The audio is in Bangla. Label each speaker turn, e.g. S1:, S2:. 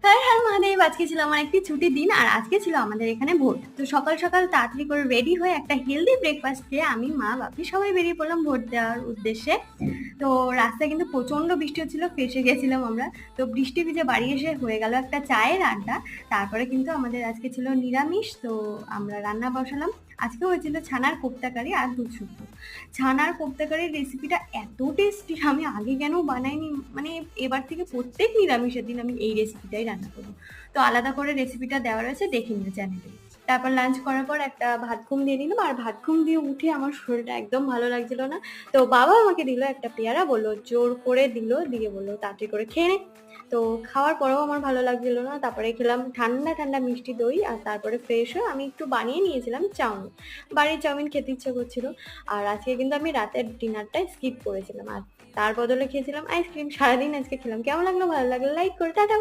S1: হর হর মহাদেব! আজকে ছিল আমার একটি ছুটির দিন আর আজকে ছিল আমাদের এখানে ভোট। তো সকাল সকাল তাড়াতাড়ি করে রেডি হয়ে একটা হেলদি ব্রেকফাস্ট খেয়ে আমি, মা, বাপি সবাই বেরিয়ে পড়লাম ভোট দেওয়ার উদ্দেশ্যে। তো রাস্তায় কিন্তু প্রচন্ড বৃষ্টি হচ্ছিল, ফেঁসে গেছিলাম আমরা। তো বৃষ্টি ভিজে বাড়ি এসে হয়ে গেল একটা চায়ের আড্ডা। তারপরে কিন্তু আমাদের আজকে ছিল নিরামিষ, তো আমরা রান্না বসালাম। আজকে হয়েছিল ছানার কোপ্তা কারি আর দুধ শুক্তো। ছানার কোপ্তা কারির রেসিপিটা এত টেস্টি, আমি আগে কেন বানাইনি, মানে এবার থেকে প্রত্যেক নিরামিষের দিন আমি এই রেসিপিটাই রান্না করবো। তো আলাদা করে রেসিপিটা দেওয়া রয়েছে, দেখে নিও চ্যানেলে। তারপর লাঞ্চ করার পর একটা ভাত ঘুম দিয়ে নিলাম, আর ভাত ঘুম দিয়ে উঠে আমার শরীরটা একদম ভালো লাগছিল না। তো বাবা আমাকে দিল একটা পেয়ারা, বললো জোর করে দিল, দিয়ে বললো তাড়াতাড়ি করে খেয়ে নে। তো খাওয়ার পরেও আমার ভালো লাগছিল না, তারপরে খেলাম ঠান্ডা ঠান্ডা মিষ্টি দই, আর তারপরে ফ্রেশ হয়ে আমি একটু বানিয়ে নিয়েছিলাম চাউমিন। বাড়ির চাউমিন খেতে ইচ্ছে করছিল। আর আজকে কিন্তু আমি রাতের ডিনারটাই স্কিপ করেছিলাম, আর তার বদলে খেয়েছিলাম আইসক্রিম। সারাদিন আজকে খেলাম। কেমন লাগলো? ভালো লাগলো লাইক করে টাটা।